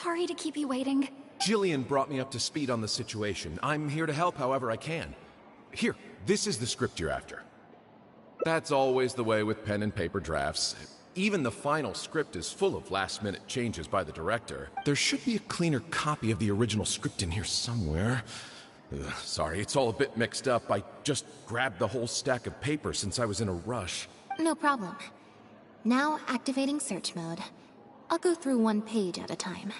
Sorry to keep you waiting. Jillian brought me up to speed on the situation. I'm here to help however I can. Here, this is the script you're after. That's always the way with pen and paper drafts. Even the final script is full of last-minute changes by the director. There should be a cleaner copy of the original script in here somewhere. Sorry, it's all a bit mixed up. I just grabbed the whole stack of paper since I was in a rush. No problem. Now activating search mode. I'll go through one page at a time.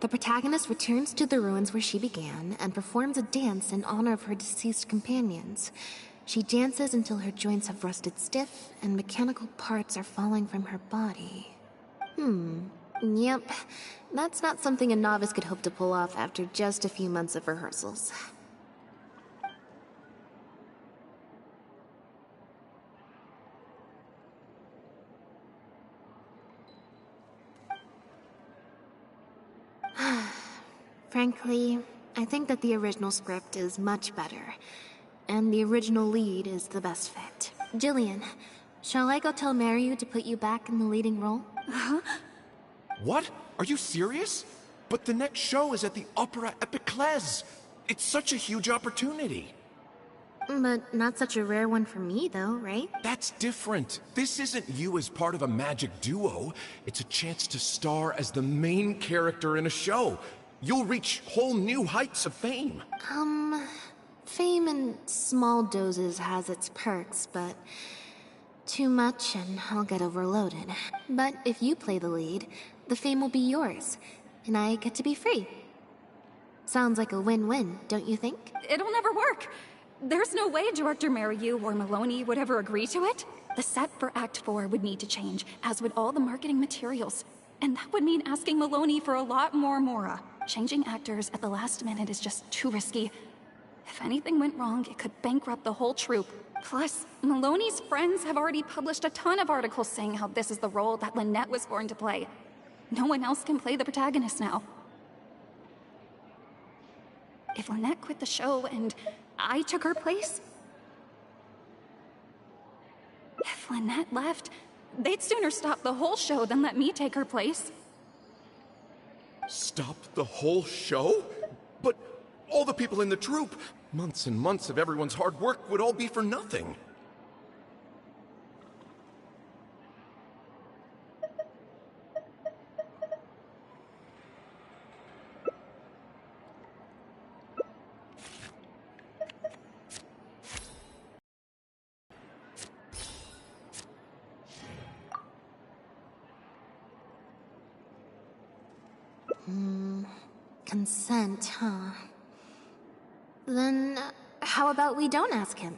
The protagonist returns to the ruins where she began and performs a dance in honor of her deceased companions. She dances until her joints have rusted stiff and mechanical parts are falling from her body. Yep. That's not something a novice could hope to pull off after just a few months of rehearsals. Frankly, I think that the original script is much better, and the original lead is the best fit. Jillian, shall I go tell Mariu to put you back in the leading role? What? Are you serious? But the next show is at the Opera Epiclese. It's such a huge opportunity. But not such a rare one for me, though, right? That's different. This isn't you as part of a magic duo. It's a chance to star as the main character in a show. You'll reach whole new heights of fame. Fame in small doses has its perks, but too much and I'll get overloaded. But if you play the lead, the fame will be yours, and I get to be free. Sounds like a win-win, don't you think? It'll never work. There's no way Director Mariu or Maloney would ever agree to it. The set for Act 4 would need to change, as would all the marketing materials. And that would mean asking Maloney for a lot more Mora. Changing actors at the last minute is just too risky. If anything went wrong, it could bankrupt the whole troupe. Plus, Maloney's friends have already published a ton of articles saying how this is the role that Lynette was born to play. No one else can play the protagonist now. If Lynette quit the show and I took her place? If Lynette left, they'd sooner stop the whole show than let me take her place. Stop the whole show? But all the people in the troupe, months and months of everyone's hard work would all be for nothing. Consent, huh? Then, how about we don't ask him?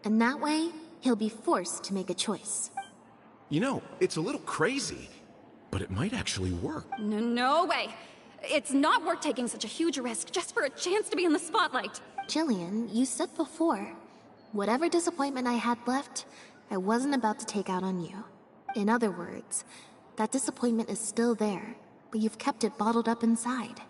And that way, he'll be forced to make a choice. You know, it's a little crazy, but it might actually work. No way! It's not worth taking such a huge risk just for a chance to be in the spotlight. Jillian, you said before, whatever disappointment I had left, I wasn't about to take out on you. In other words, that disappointment is still there, but you've kept it bottled up inside.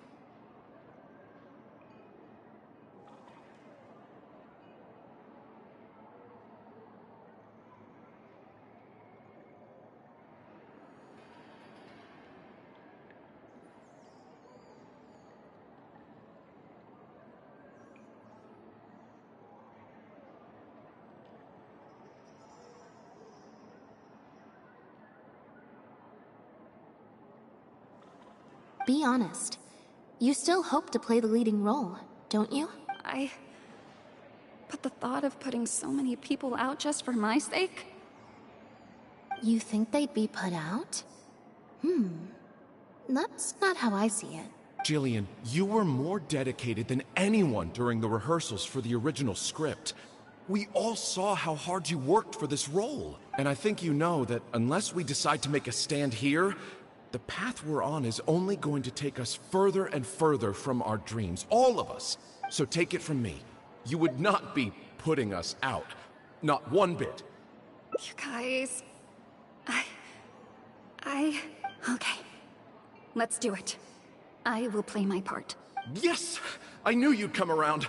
Be honest. You still hope to play the leading role, don't you? But the thought of putting so many people out just for my sake? You think they'd be put out? That's not how I see it. Jillian, you were more dedicated than anyone during the rehearsals for the original script. We all saw how hard you worked for this role. And I think you know that unless we decide to make a stand here, the path we're on is only going to take us further and further from our dreams, all of us. So take it from me, you would not be putting us out. Not one bit. You guys... Okay. Let's do it. I will play my part. Yes! I knew you'd come around.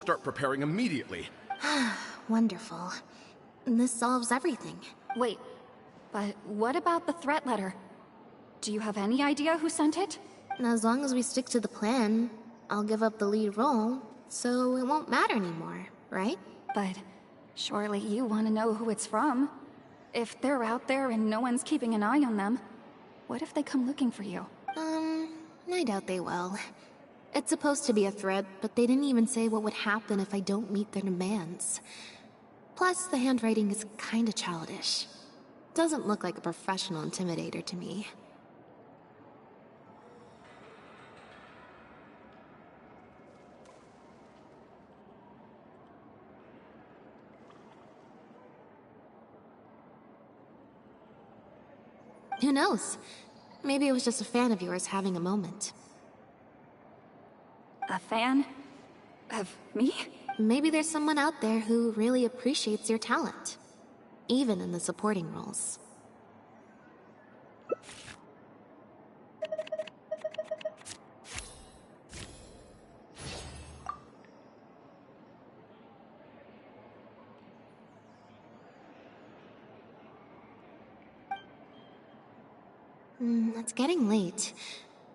Start preparing immediately. Wonderful. This solves everything. Wait, but what about the threat letter? Do you have any idea who sent it? As long as we stick to the plan, I'll give up the lead role, so it won't matter anymore, right? But surely you want to know who it's from. If they're out there and no one's keeping an eye on them, what if they come looking for you? I doubt they will. It's supposed to be a threat, but they didn't even say what would happen if I don't meet their demands. Plus, the handwriting is kinda childish. Doesn't look like a professional intimidator to me. Who knows? Maybe it was just a fan of yours having a moment. A fan? Of me? Maybe there's someone out there who really appreciates your talent, even in the supporting roles. It's getting late.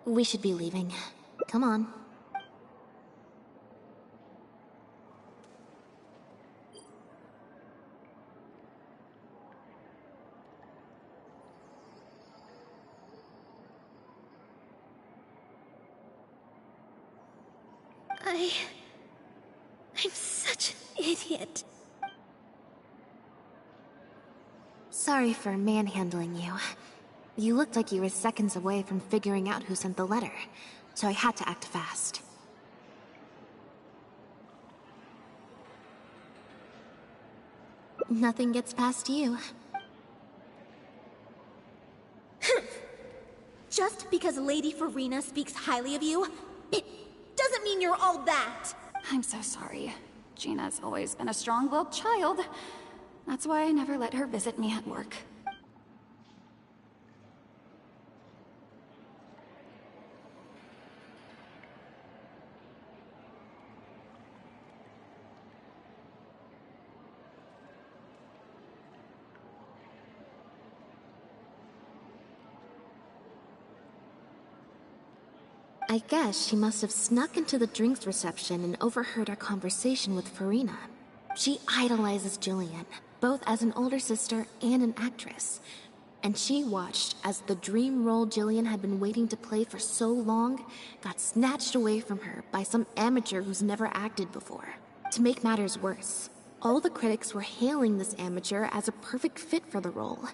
We should be leaving. Come on. I'm such an idiot. Sorry for manhandling you. You looked like you were seconds away from figuring out who sent the letter, so I had to act fast. Nothing gets past you. Just because Lady Farina speaks highly of you, it doesn't mean you're all that. I'm so sorry. Gina's always been a strong-willed child. That's why I never let her visit me at work. I guess she must have snuck into the drinks reception and overheard our conversation with Farina. She idolizes Jillian, both as an older sister and an actress. And she watched as the dream role Jillian had been waiting to play for so long got snatched away from her by some amateur who's never acted before. To make matters worse, all the critics were hailing this amateur as a perfect fit for the role.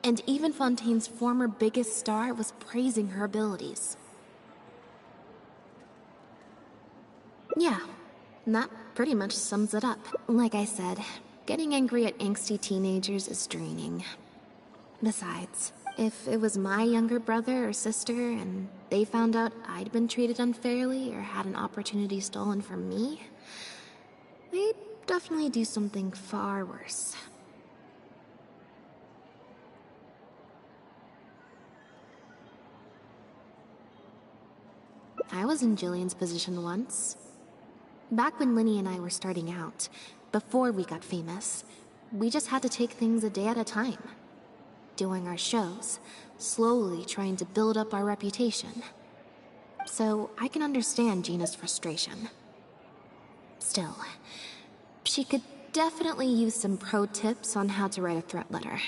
And even Fontaine's former biggest star was praising her abilities. Yeah, that pretty much sums it up. Like I said, getting angry at angsty teenagers is draining. Besides, if it was my younger brother or sister and they found out I'd been treated unfairly or had an opportunity stolen from me, they'd definitely do something far worse. I was in Jillian's position once. Back when Linny and I were starting out, before we got famous, we just had to take things a day at a time. Doing our shows, slowly trying to build up our reputation. So I can understand Gina's frustration. Still, she could definitely use some pro tips on how to write a threat letter.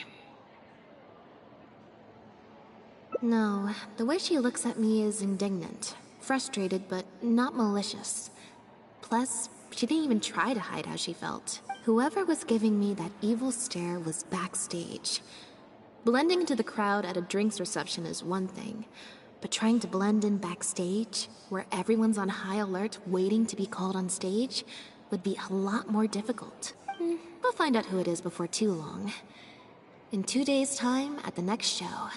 No, the way she looks at me is indignant, frustrated, but not malicious. Plus, she didn't even try to hide how she felt. Whoever was giving me that evil stare was backstage. Blending into the crowd at a drinks reception is one thing, but trying to blend in backstage, where everyone's on high alert waiting to be called on stage, would be a lot more difficult. We'll find out who it is before too long. In 2 days' time, at the next show,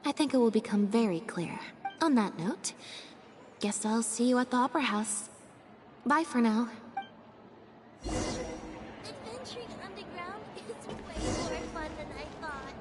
I think it will become very clear. On that note, guess I'll see you at the Opera House. Bye for now. Adventuring underground is way more fun than I thought.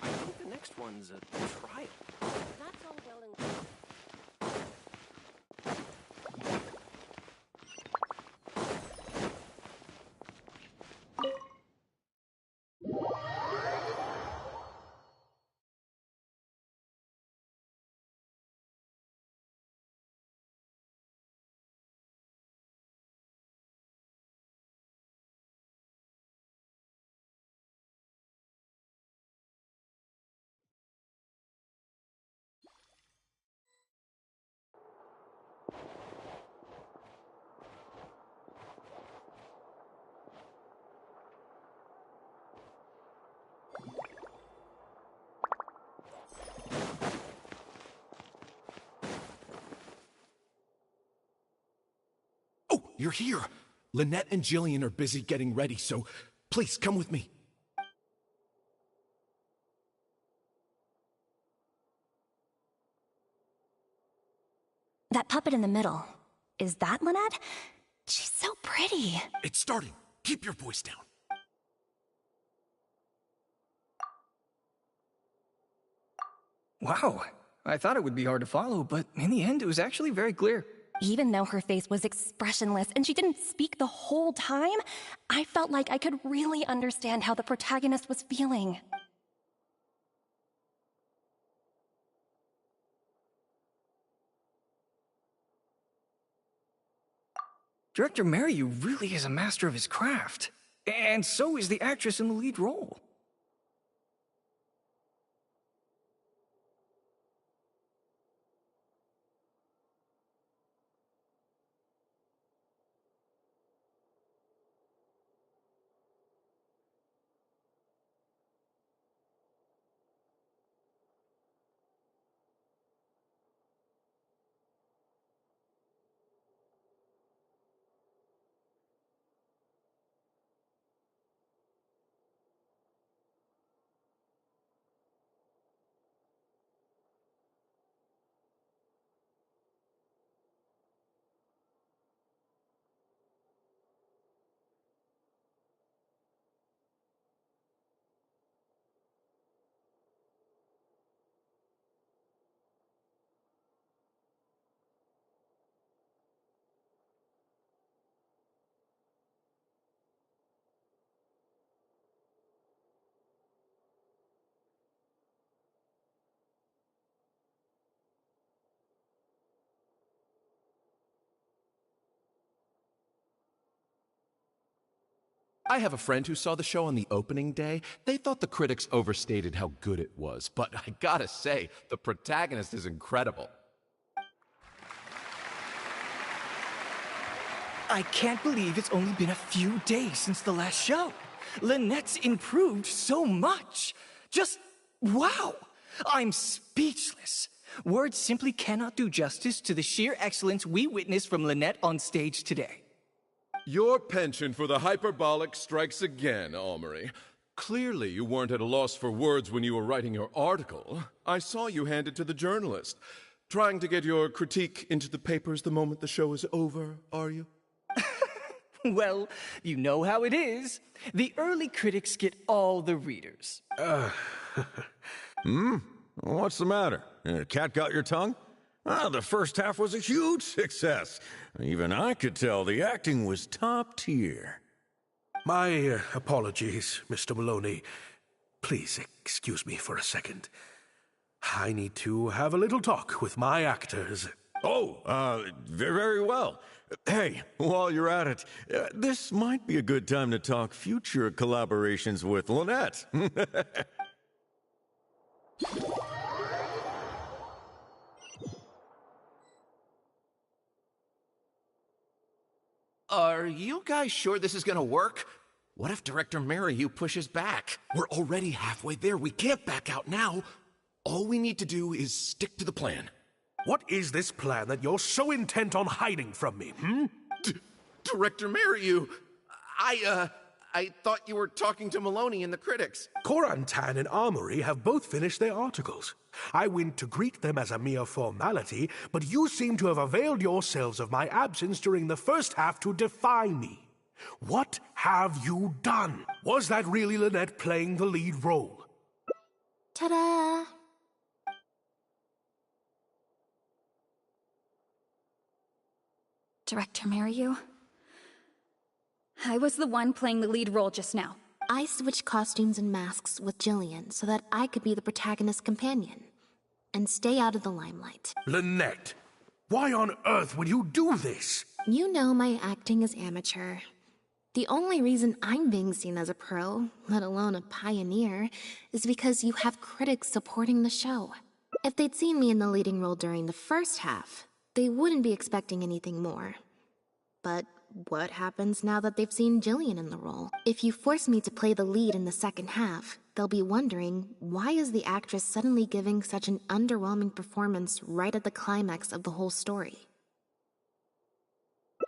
I think the next one's a trial. That's all well and good. Oh, you're here! Lynette and Jillian are busy getting ready, so please come with me. That puppet in the middle, is that Lynette? She's so pretty. It's starting. Keep your voice down. Wow, I thought it would be hard to follow, but in the end, it was actually very clear. Even though her face was expressionless and she didn't speak the whole time, I felt like I could really understand how the protagonist was feeling. Director Mariu really is a master of his craft. And so is the actress in the lead role. I have a friend who saw the show on the opening day. They thought the critics overstated how good it was, but I gotta say, the protagonist is incredible. I can't believe it's only been a few days since the last show. Lynette's improved so much. Just wow! I'm speechless. Words simply cannot do justice to the sheer excellence we witnessed from Lynette on stage today. Your penchant for the hyperbolic strikes again, Almery. Clearly you weren't at a loss for words when you were writing your article. I saw you hand it to the journalist. Trying to get your critique into the papers the moment the show is over, are you? Well, you know how it is. The early critics get all the readers. What's the matter? Cat got your tongue? The first half was a huge success. Even I could tell the acting was top tier. My apologies, Mr. Maloney. Please excuse me for a second. I need to have a little talk with my actors. Oh, very well. Hey, while you're at it, this might be a good time to talk future collaborations with Lynette. Are you guys sure this is gonna work? What if Director Mariu pushes back? We're already halfway there. We can't back out now. All we need to do is stick to the plan. What is this plan that you're so intent on hiding from me, Director Mariu, I thought you were talking to Maloney and the critics. Korantan and Armory have both finished their articles. I went to greet them as a mere formality, but you seem to have availed yourselves of my absence during the first half to defy me. What have you done? Was that really Lynette playing the lead role? Ta-da! Director Mariu, I was the one playing the lead role just now. I switched costumes and masks with Jillian so that I could be the protagonist's companion and stay out of the limelight. Lynette, why on earth would you do this? You know my acting is amateur. The only reason I'm being seen as a pro, let alone a pioneer, is because you have critics supporting the show. If they'd seen me in the leading role during the first half, they wouldn't be expecting anything more. But what happens now that they've seen Jillian in the role? If you force me to play the lead in the second half, they'll be wondering, why is the actress suddenly giving such an underwhelming performance right at the climax of the whole story?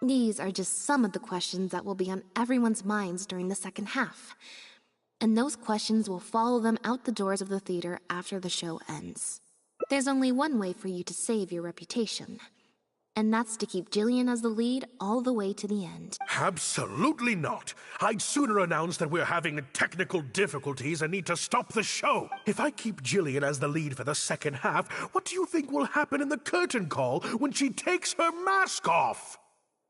These are just some of the questions that will be on everyone's minds during the second half. And those questions will follow them out the doors of the theater after the show ends. There's only one way for you to save your reputation. And that's to keep Jillian as the lead all the way to the end. Absolutely not. I'd sooner announce that we're having technical difficulties and need to stop the show. If I keep Jillian as the lead for the second half, what do you think will happen in the curtain call when she takes her mask off?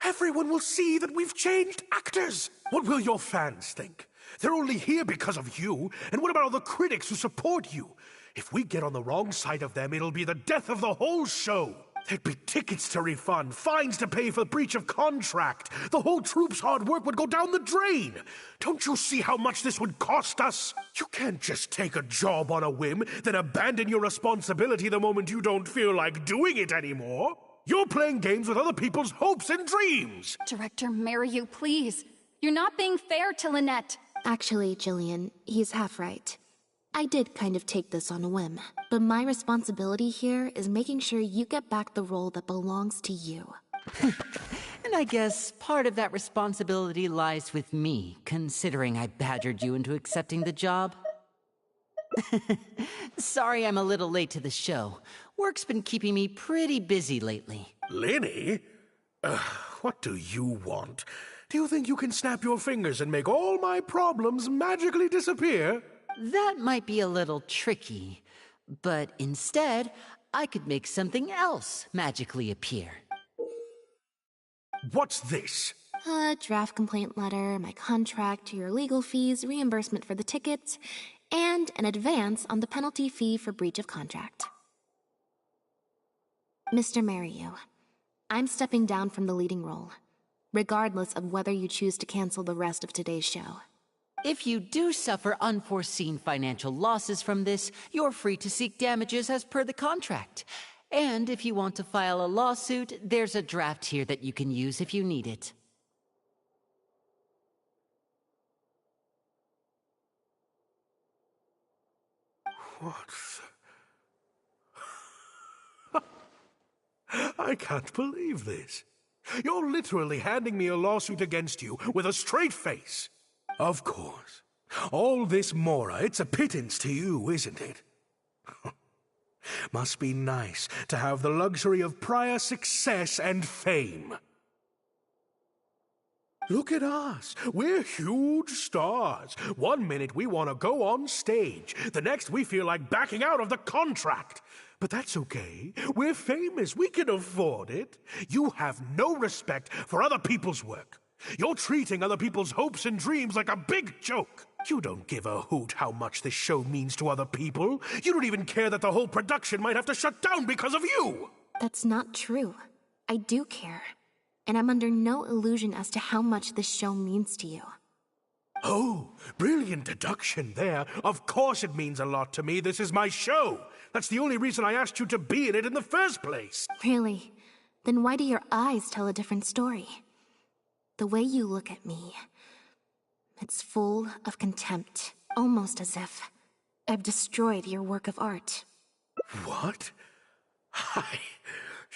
Everyone will see that we've changed actors. What will your fans think? They're only here because of you. And what about all the critics who support you? If we get on the wrong side of them, it'll be the death of the whole show. There'd be tickets to refund, fines to pay for breach of contract. The whole troupe's hard work would go down the drain. Don't you see how much this would cost us? You can't just take a job on a whim, then abandon your responsibility the moment you don't feel like doing it anymore. You're playing games with other people's hopes and dreams. Director Mariu, please. You're not being fair to Lynette. Actually, Jillian, he's half right. I did kind of take this on a whim, but my responsibility here is making sure you get back the role that belongs to you. And I guess part of that responsibility lies with me, considering I badgered you into accepting the job. Sorry I'm a little late to the show. Work's been keeping me pretty busy lately. Linny? What do you want? Do you think you can snap your fingers and make all my problems magically disappear? That might be a little tricky, but instead, I could make something else magically appear. What's this? A draft complaint letter, my contract, your legal fees, reimbursement for the tickets, and an advance on the penalty fee for breach of contract. Mr. Mariu, I'm stepping down from the leading role, regardless of whether you choose to cancel the rest of today's show. If you do suffer unforeseen financial losses from this, you're free to seek damages as per the contract. And if you want to file a lawsuit, there's a draft here that you can use if you need it. What the... I can't believe this. You're literally handing me a lawsuit against you with a straight face. Of course. All this Mora, it's a pittance to you, isn't it? Must be nice to have the luxury of prior success and fame. Look at us. We're huge stars. One minute we want to go on stage. The next we feel like backing out of the contract. But that's okay. We're famous. We can afford it. You have no respect for other people's work. You're treating other people's hopes and dreams like a big joke. You don't give a hoot how much this show means to other people. You don't even care that the whole production might have to shut down because of you. That's not true. I do care. And I'm under no illusion as to how much this show means to you. Oh, brilliant deduction there. Of course it means a lot to me. This is my show. That's the only reason I asked you to be in it in the first place. Really? Then why do your eyes tell a different story? The way you look at me, it's full of contempt, almost as if I've destroyed your work of art. What?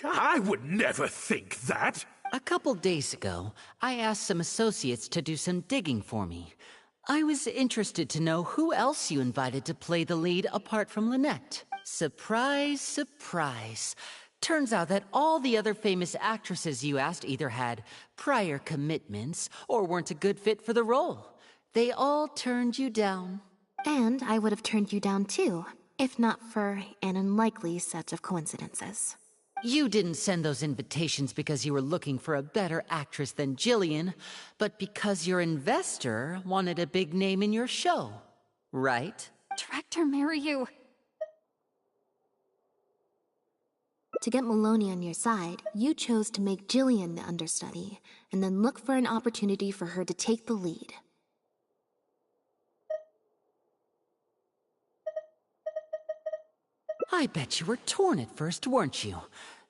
I would never think that. A couple days ago, I asked some associates to do some digging for me. I was interested to know who else you invited to play the lead apart from Lynette. Surprise, surprise. Turns out that all the other famous actresses you asked either had prior commitments or weren't a good fit for the role. They all turned you down. And I would have turned you down too, if not for an unlikely set of coincidences. You didn't send those invitations because you were looking for a better actress than Jillian, but because your investor wanted a big name in your show, right? Director Mariu. To get Maloney on your side, you chose to make Jillian the understudy, and then look for an opportunity for her to take the lead. I bet you were torn at first, weren't you?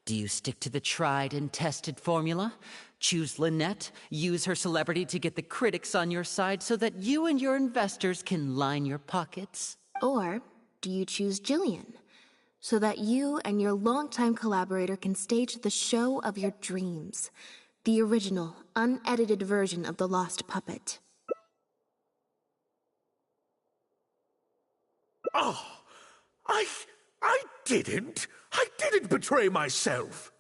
Do you stick to the tried and tested formula? Choose Lynette, use her celebrity to get the critics on your side so that you and your investors can line your pockets? Or do you choose Jillian, so that you and your longtime collaborator can stage the show of your dreams, the original, unedited version of The Lost Puppet? Oh, I didn't betray myself.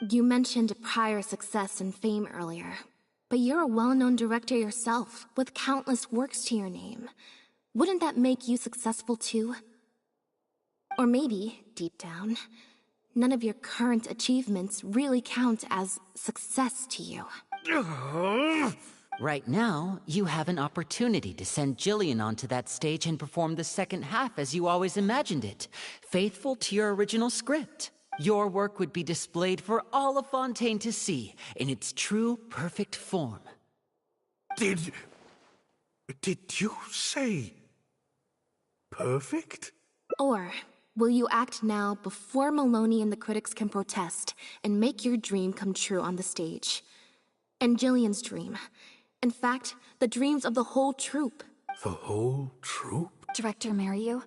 You mentioned prior success and fame earlier, but you're a well-known director yourself, with countless works to your name. Wouldn't that make you successful too? Or maybe, deep down, none of your current achievements really count as success to you. Right now, you have an opportunity to send Jillian onto that stage and perform the second half as you always imagined it, faithful to your original script. Your work would be displayed for all of Fontaine to see, in its true, perfect form. Did you say perfect? Or will you act now before Maloney and the critics can protest and make your dream come true on the stage? And Jillian's dream. In fact, the dreams of the whole troupe. The whole troupe? Director Mariu?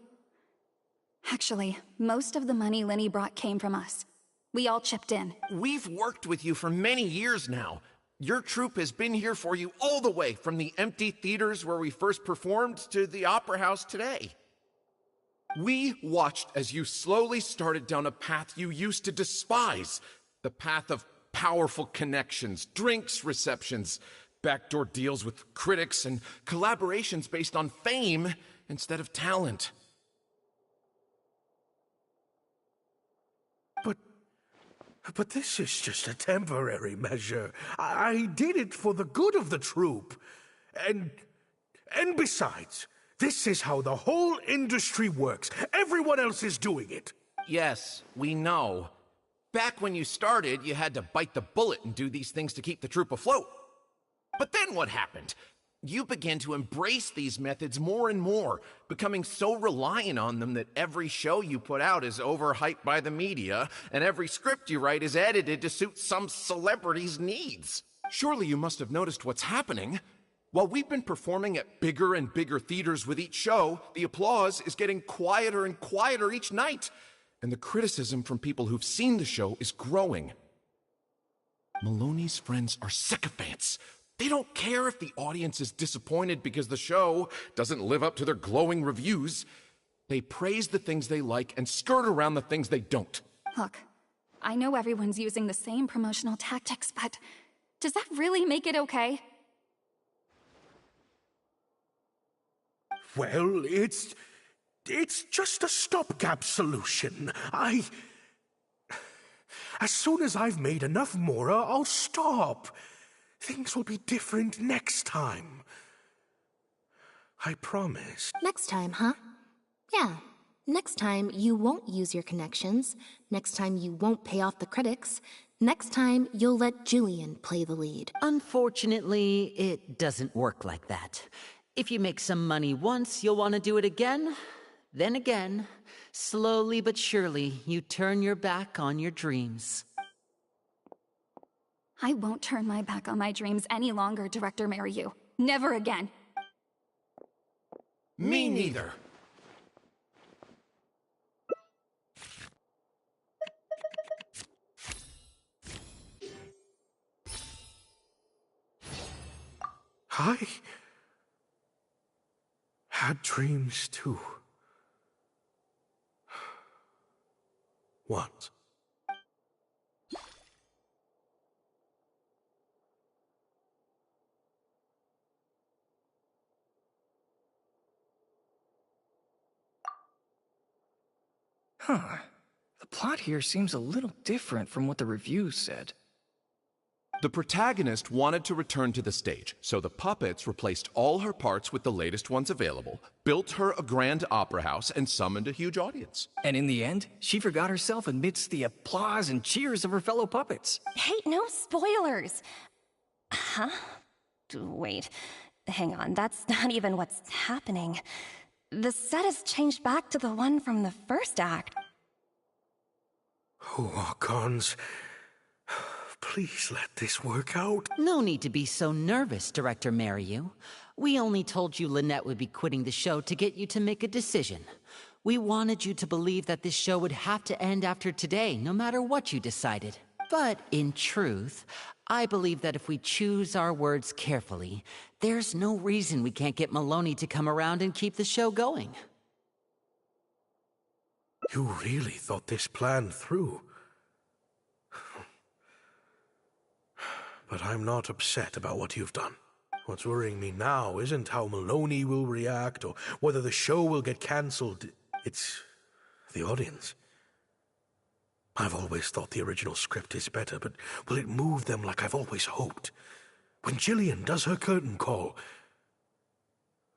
Actually, most of the money Linny brought came from us. We all chipped in. We've worked with you for many years now. Your troupe has been here for you all the way from the empty theaters where we first performed to the Opera House today. We watched as you slowly started down a path you used to despise. The path of powerful connections, drinks receptions, backdoor deals with critics, and collaborations based on fame instead of talent. But this is just a temporary measure. I did it for the good of the troupe. And besides, this is how the whole industry works. Everyone else is doing it. Yes, we know. Back when you started, you had to bite the bullet and do these things to keep the troupe afloat. But then what happened? You began to embrace these methods more and more, becoming so reliant on them that every show you put out is overhyped by the media, and every script you write is edited to suit some celebrity's needs. Surely you must have noticed what's happening. While we've been performing at bigger and bigger theaters with each show, the applause is getting quieter and quieter each night, and the criticism from people who've seen the show is growing. Maloney's friends are sycophants. They don't care if the audience is disappointed because the show doesn't live up to their glowing reviews. They praise the things they like and skirt around the things they don't. Look, I know everyone's using the same promotional tactics, but does that really make it okay? Well, it's just a stopgap solution. As soon as I've made enough Mora, I'll stop. Things will be different next time. I promise. Next time, huh? Yeah. Next time, you won't use your connections. Next time, you won't pay off the critics. Next time, you'll let Jillian play the lead. Unfortunately, it doesn't work like that. If you make some money once, you'll want to do it again, then again. Slowly but surely, you turn your back on your dreams. I won't turn my back on my dreams any longer, Director Mariu. Never again. Me neither. I had dreams too. Once. Huh. The plot here seems a little different from what the reviews said. The protagonist wanted to return to the stage, so the puppets replaced all her parts with the latest ones available, built her a grand opera house, and summoned a huge audience. And in the end, she forgot herself amidst the applause and cheers of her fellow puppets. Hey, no spoilers! Huh? Wait, hang on, that's not even what's happening. The set has changed back to the one from the first act. Oh, Archons. Please let this work out. No need to be so nervous, Director Mariu. We only told you Lynette would be quitting the show to get you to make a decision. We wanted you to believe that this show would have to end after today, no matter what you decided. But in truth, I believe that if we choose our words carefully, there's no reason we can't get Maloney to come around and keep the show going. You really thought this plan through. But I'm not upset about what you've done. What's worrying me now isn't how Maloney will react or whether the show will get cancelled. It's the audience. I've always thought the original script is better, but will it move them like I've always hoped? When Jillian does her curtain call,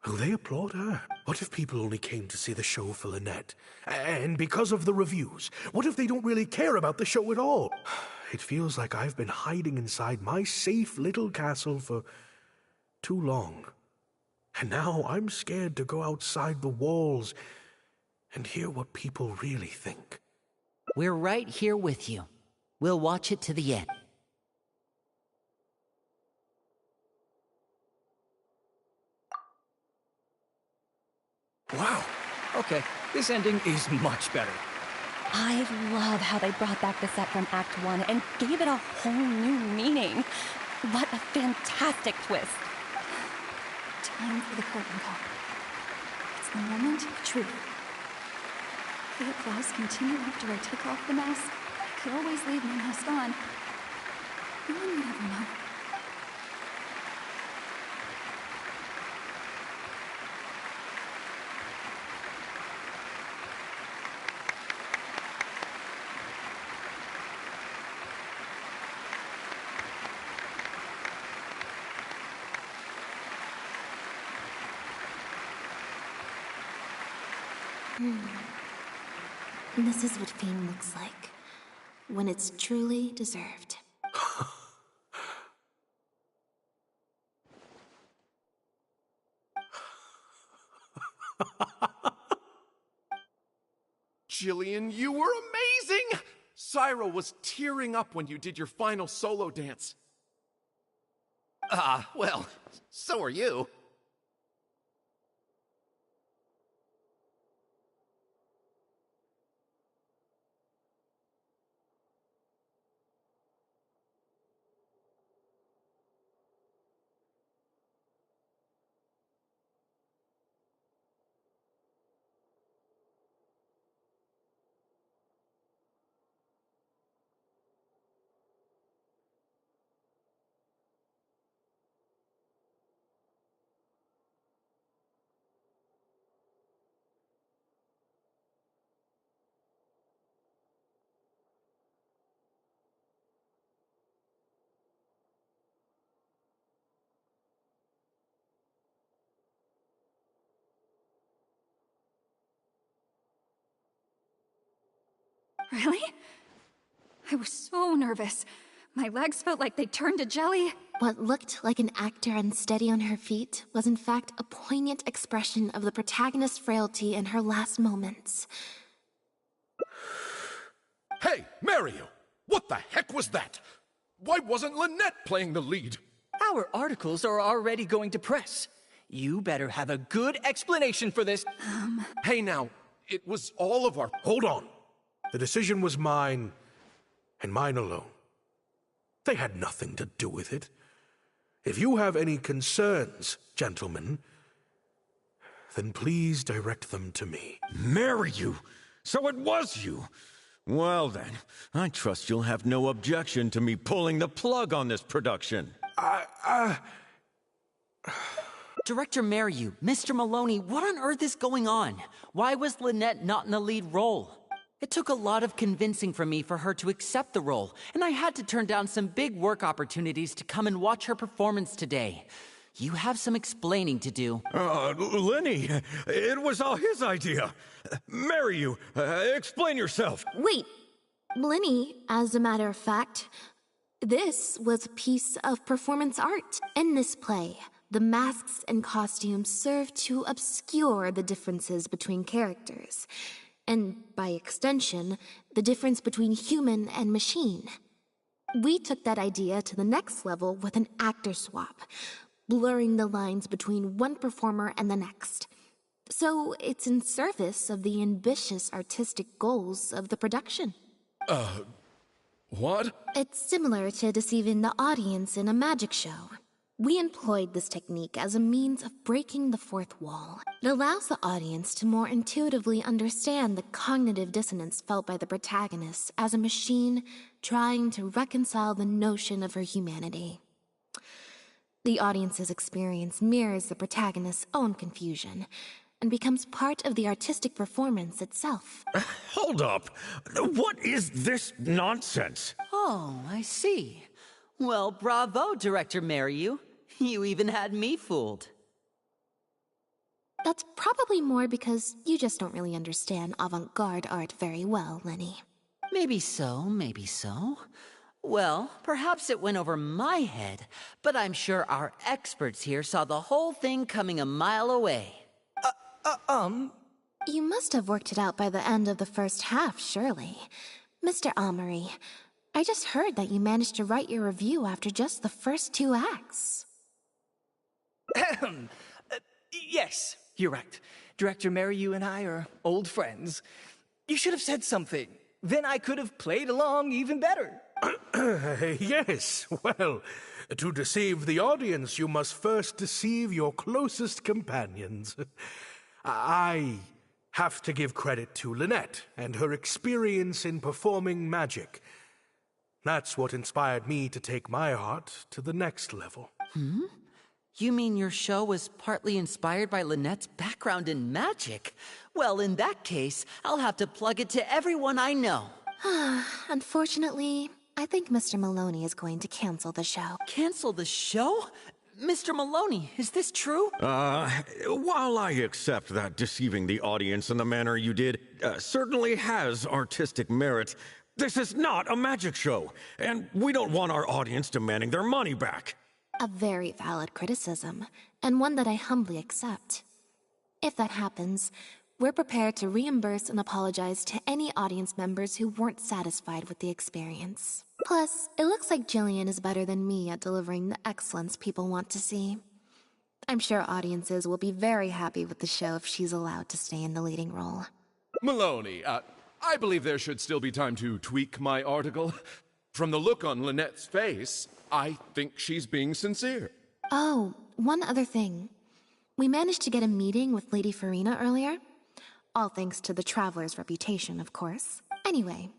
will they applaud her? What if people only came to see the show for Lynette? And because of the reviews, what if they don't really care about the show at all? It feels like I've been hiding inside my safe little castle for too long. And now I'm scared to go outside the walls and hear what people really think. We're right here with you. We'll watch it to the end. Wow. Okay, this ending is much better. I love how they brought back the set from Act 1 and gave it a whole new meaning. What a fantastic twist. Time for the curtain call. It's the moment of truth. Will the applause continue after I take off the mask? I could always leave my mask on. No one would ever know. This is what fame looks like, when it's truly deserved. Jillian, you were amazing! Syra was tearing up when you did your final solo dance. Well, so are you. Really? I was so nervous. My legs felt like they turned to jelly. What looked like an actor unsteady on her feet was in fact a poignant expression of the protagonist's frailty in her last moments. Hey, Mario! What the heck was that? Why wasn't Lynette playing the lead? Our articles are already going to press. You better have a good explanation for this. Hey now, it was all of our... Hold on. The decision was mine, and mine alone. They had nothing to do with it. If you have any concerns, gentlemen, then please direct them to me. Marry you? So it was you? Well then, I trust you'll have no objection to me pulling the plug on this production. Director Mariu, Mr. Maloney, what on earth is going on? Why was Lynette not in the lead role? It took a lot of convincing for me for her to accept the role, and I had to turn down some big work opportunities to come and watch her performance today. You have some explaining to do. Lenny, it was all his idea. Marry you. Explain yourself. Wait, Linny, as a matter of fact, this was a piece of performance art. In this play, the masks and costumes serve to obscure the differences between characters, and by extension, the difference between human and machine. We took that idea to the next level with an actor swap, blurring the lines between one performer and the next. So it's in service of the ambitious artistic goals of the production. What? It's similar to deceiving the audience in a magic show. We employed this technique as a means of breaking the fourth wall. It allows the audience to more intuitively understand the cognitive dissonance felt by the protagonist as a machine trying to reconcile the notion of her humanity. The audience's experience mirrors the protagonist's own confusion and becomes part of the artistic performance itself. Hold up! What is this nonsense? Oh, I see. Well, bravo, Director Mariyu. You even had me fooled. That's probably more because you just don't really understand avant-garde art very well, Lenny. Maybe so, maybe so. Well, perhaps it went over my head, but I'm sure our experts here saw the whole thing coming a mile away. You must have worked it out by the end of the first half, surely. Mr. Amory, I just heard that you managed to write your review after just the first 2 acts. Yes, you're right. Director Mariyu and I are old friends. You should have said something. Then I could have played along even better. Yes, well, to deceive the audience, you must first deceive your closest companions. I have to give credit to Lynette and her experience in performing magic. That's what inspired me to take my art to the next level. You mean your show was partly inspired by Lynette's background in magic? Well, in that case, I'll have to plug it to everyone I know. Unfortunately, I think Mr. Maloney is going to cancel the show. Cancel the show? Mr. Maloney, is this true? While I accept that deceiving the audience in the manner you did certainly has artistic merit, this is not a magic show, and we don't want our audience demanding their money back. A very valid criticism, and one that I humbly accept. If that happens, we're prepared to reimburse and apologize to any audience members who weren't satisfied with the experience. Plus, it looks like Jillian is better than me at delivering the excellence people want to see. I'm sure audiences will be very happy with the show if she's allowed to stay in the leading role. Maloney, I believe there should still be time to tweak my article. From the look on Lynette's face, I think she's being sincere. Oh, one other thing. We managed to get a meeting with Lady Farina earlier. All thanks to the Traveler's reputation, of course. Anyway,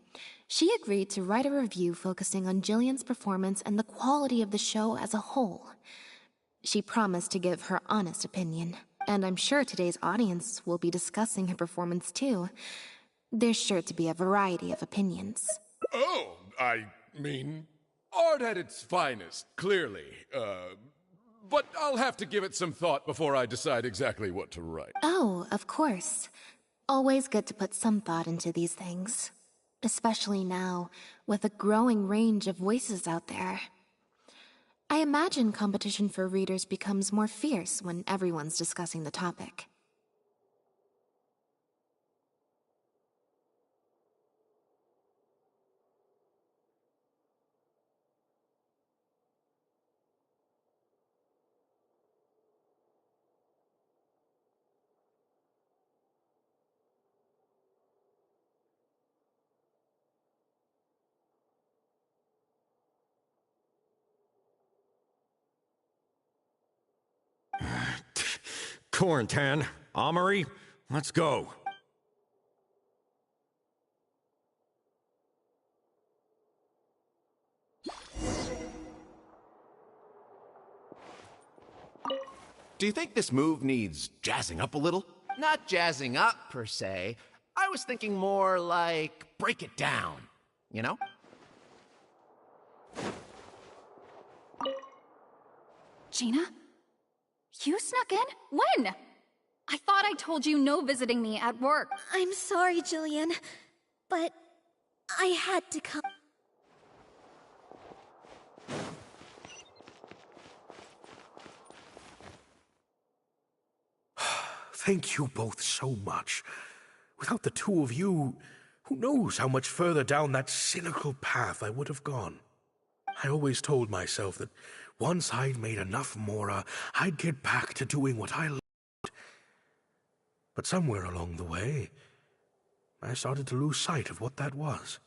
she agreed to write a review focusing on Jillian's performance and the quality of the show as a whole. She promised to give her honest opinion, and I'm sure today's audience will be discussing her performance too. There's sure to be a variety of opinions. Oh, I mean, art at its finest, clearly. But I'll have to give it some thought before I decide exactly what to write. Oh, of course. Always good to put some thought into these things. Especially now, with a growing range of voices out there. I imagine competition for readers becomes more fierce when everyone's discussing the topic. Corentan, Amory, let's go. Do you think this move needs jazzing up a little? Not jazzing up, per se. I was thinking more like break it down, you know? Gina? You snuck in? When? I thought I told you no visiting me at work. I'm sorry, Jillian, but I had to come. Thank you both so much. Without the two of you, who knows how much further down that cynical path I would have gone. I always told myself that once I'd made enough Mora, I'd get back to doing what I loved. But somewhere along the way, I started to lose sight of what that was.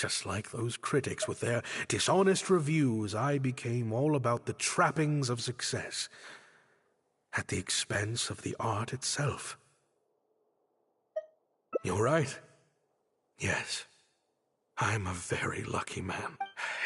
Just like those critics with their dishonest reviews, I became all about the trappings of success, at the expense of the art itself. You're right. Yes, I'm a very lucky man.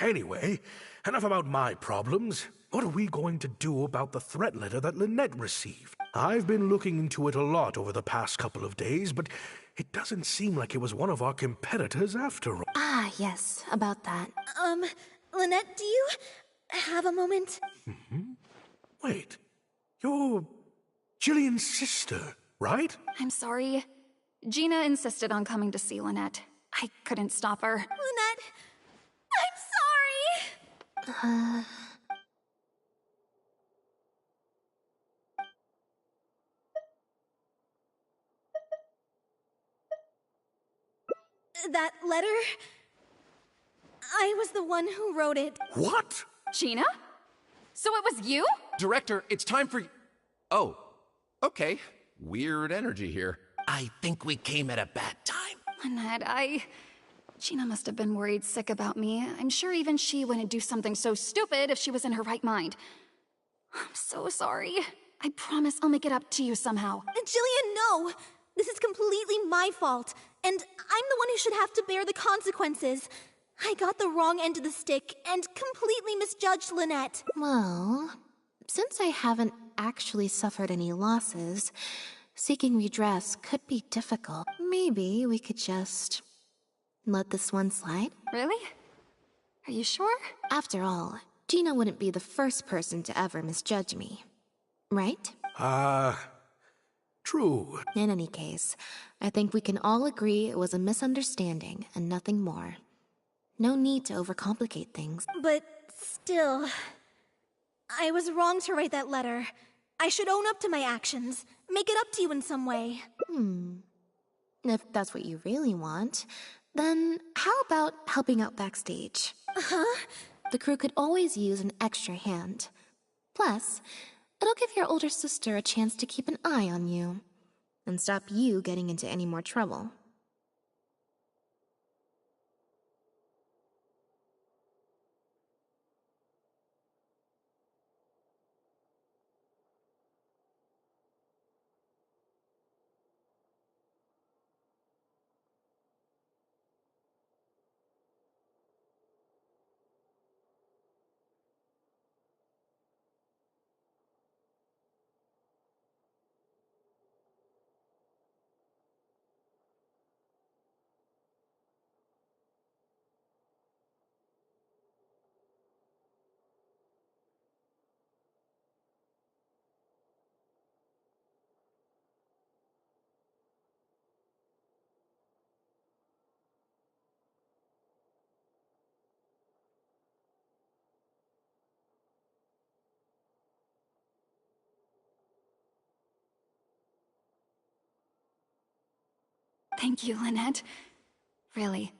Anyway, enough about my problems. What are we going to do about the threat letter that Lynette received? I've been looking into it a lot over the past couple of days, but it doesn't seem like it was one of our competitors after all. Ah, yes, about that. Lynette, do you have a moment? Wait, you're Jillian's sister, right? I'm sorry. Gina insisted on coming to see Lynette. I couldn't stop her. Lynette, I'm sorry! That letter? I was the one who wrote it. What? Gina? So it was you? Director, it's time for... Oh, okay. Weird energy here. I think we came at a bad time. Lynette, Gina must have been worried sick about me. I'm sure even she wouldn't do something so stupid if she was in her right mind. I'm so sorry. I promise I'll make it up to you somehow. Jillian, no! This is completely my fault, and I'm the one who should have to bear the consequences. I got the wrong end of the stick and completely misjudged Lynette. Well, since I haven't actually suffered any losses, seeking redress could be difficult. Maybe we could just let this one slide? Really? Are you sure? After all, Gina wouldn't be the first person to ever misjudge me. Right? True. In any case, I think we can all agree it was a misunderstanding and nothing more. No need to overcomplicate things. But still, I was wrong to write that letter. I should own up to my actions, make it up to you in some way. If that's what you really want, then how about helping out backstage? The crew could always use an extra hand. Plus, it'll give your older sister a chance to keep an eye on you and stop you getting into any more trouble. Thank you, Lynette. Really,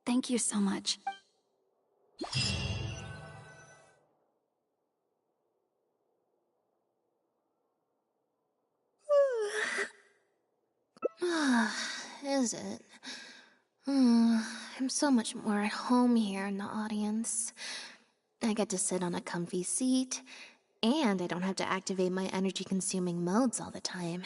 thank you so much. Is it? I'm so much more at home here in the audience. I get to sit on a comfy seat, and I don't have to activate my energy-consuming modes all the time.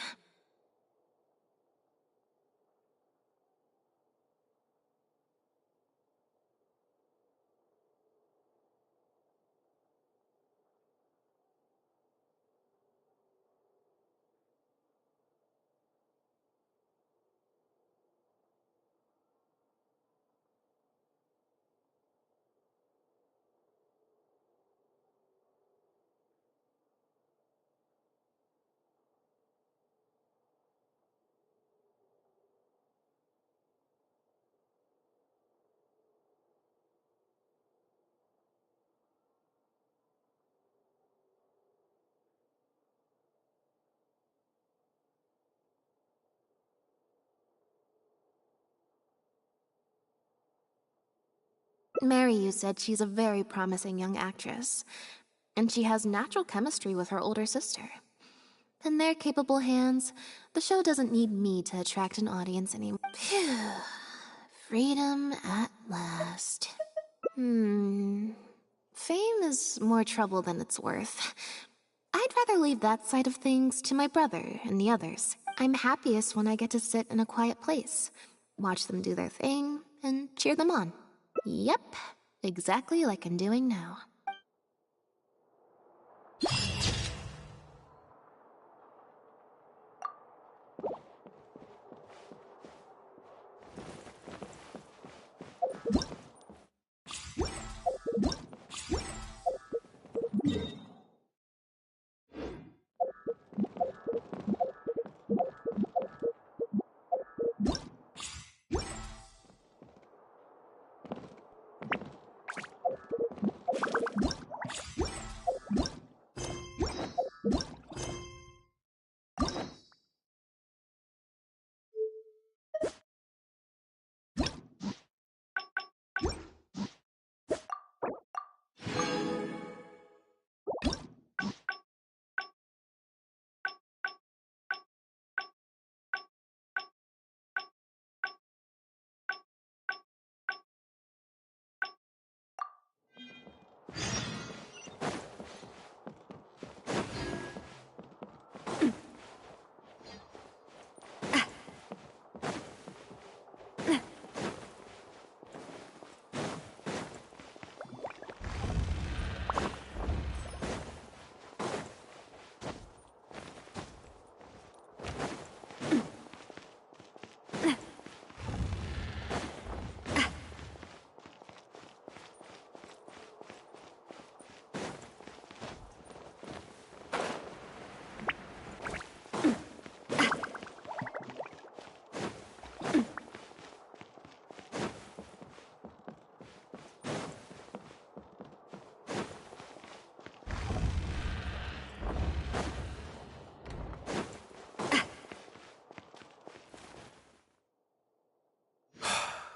Mary, you said she's a very promising young actress, and she has natural chemistry with her older sister. In their capable hands, the show doesn't need me to attract an audience anymore. Phew. Freedom at last. Fame is more trouble than it's worth. I'd rather leave that side of things to my brother and the others. I'm happiest when I get to sit in a quiet place, watch them do their thing, and cheer them on. Yep, exactly like I'm doing now.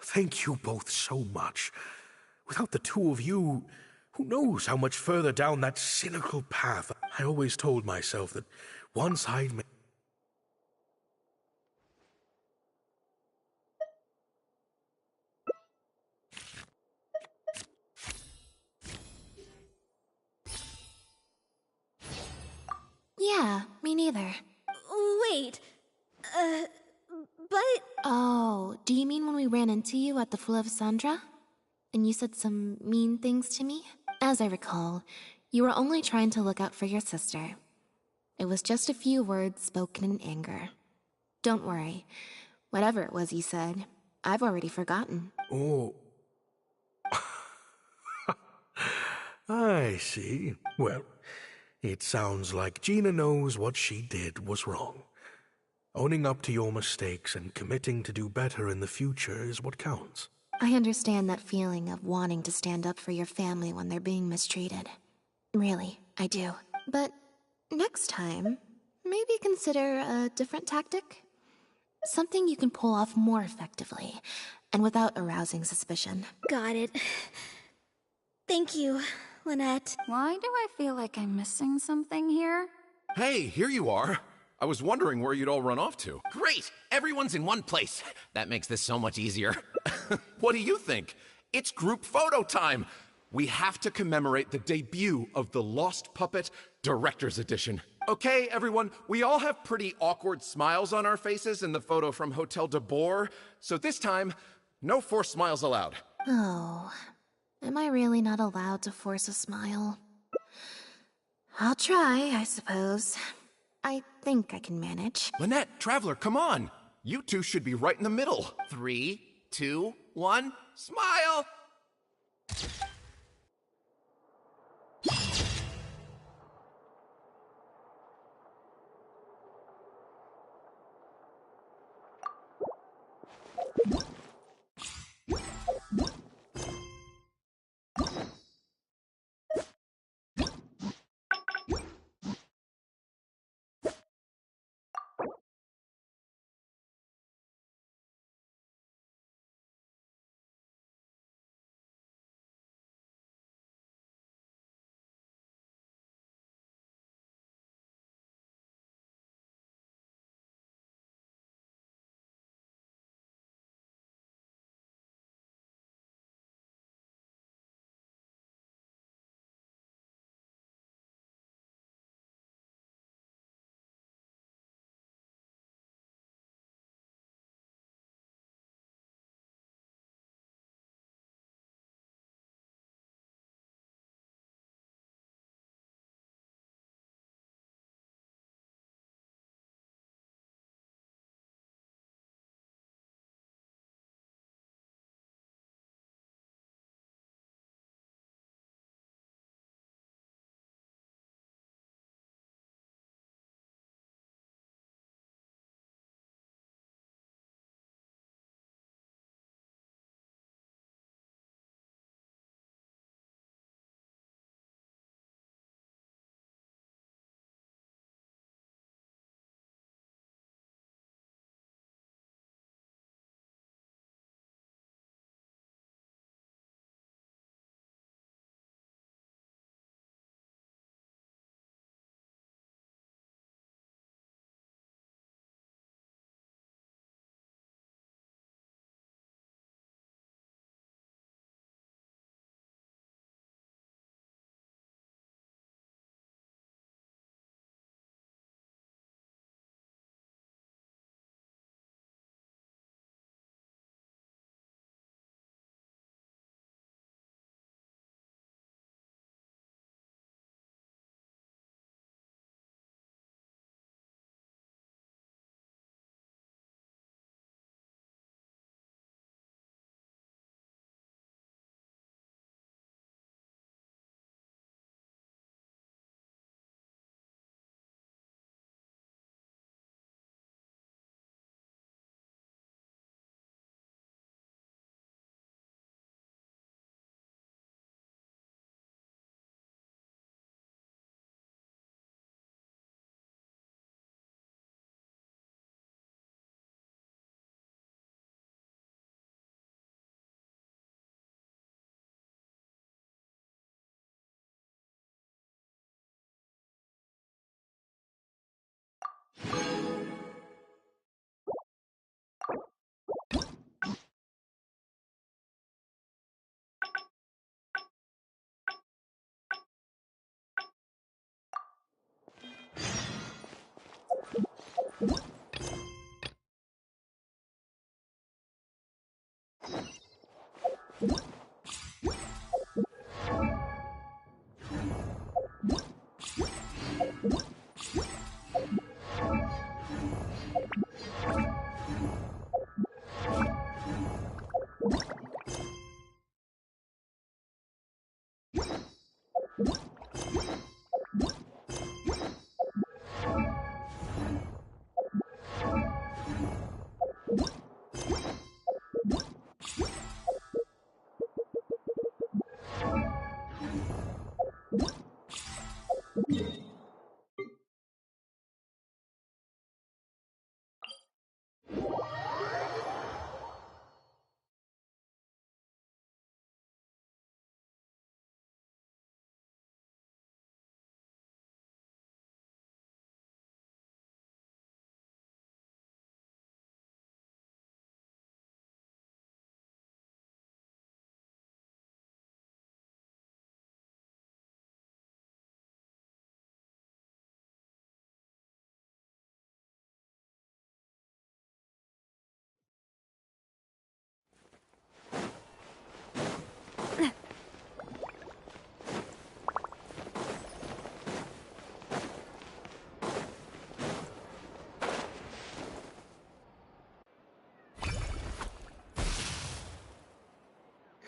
Thank you both so much. Without the two of you, who knows how much further down that cynical path. I always told myself that once I'd made... Yeah, me neither. Wait, but... Oh, do you mean when we ran into you at the Fleuve Sandra? And you said some mean things to me? As I recall, you were only trying to look out for your sister. It was just a few words spoken in anger. Don't worry. Whatever it was you said, I've already forgotten. Oh. I see. Well, it sounds like Gina knows what she did was wrong. Owning up to your mistakes and committing to do better in the future is what counts. I understand that feeling of wanting to stand up for your family when they're being mistreated. Really, I do. But next time, maybe consider a different tactic? Something you can pull off more effectively, and without arousing suspicion. Got it. Thank you, Lynette. Why do I feel like I'm missing something here? Hey, here you are. I was wondering where you'd all run off to. Great! Everyone's in one place. That makes this so much easier. What do you think? It's group photo time. We have to commemorate the debut of the Lost Puppet Director's Edition. Okay, everyone, we all have pretty awkward smiles on our faces in the photo from Hotel de Boer, so this time, no forced smiles allowed. Oh, am I really not allowed to force a smile? I'll try, I suppose. I think I can manage. Lynette, Traveler, come on. You two should be right in the middle. 3, 2, 1, smile!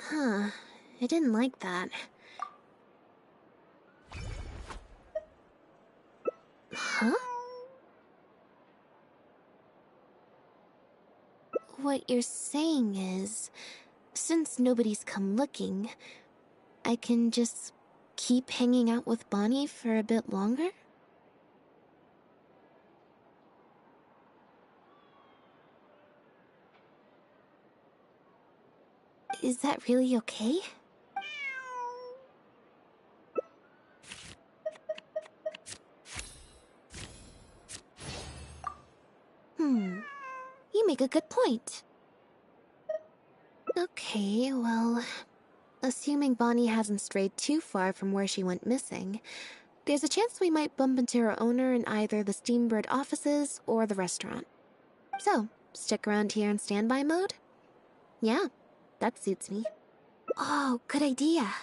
Huh. I didn't like that. Huh? What you're saying is, since nobody's come looking, I can just keep hanging out with Bonnie for a bit longer? Is that really okay? You make a good point. Okay, well, assuming Bonnie hasn't strayed too far from where she went missing, there's a chance we might bump into her owner in either the Steambird offices or the restaurant. So, stick around here in standby mode? Yeah, that suits me. Oh, good idea.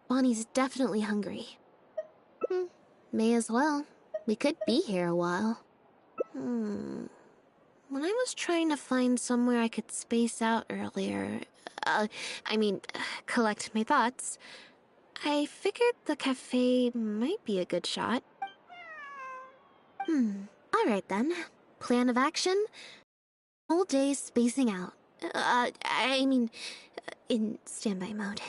Bonnie's definitely hungry. May as well. We could be here a while. When I was trying to find somewhere I could space out earlier, collect my thoughts, I figured the cafe might be a good shot. Alright then. Plan of action? Whole day spacing out. In standby mode.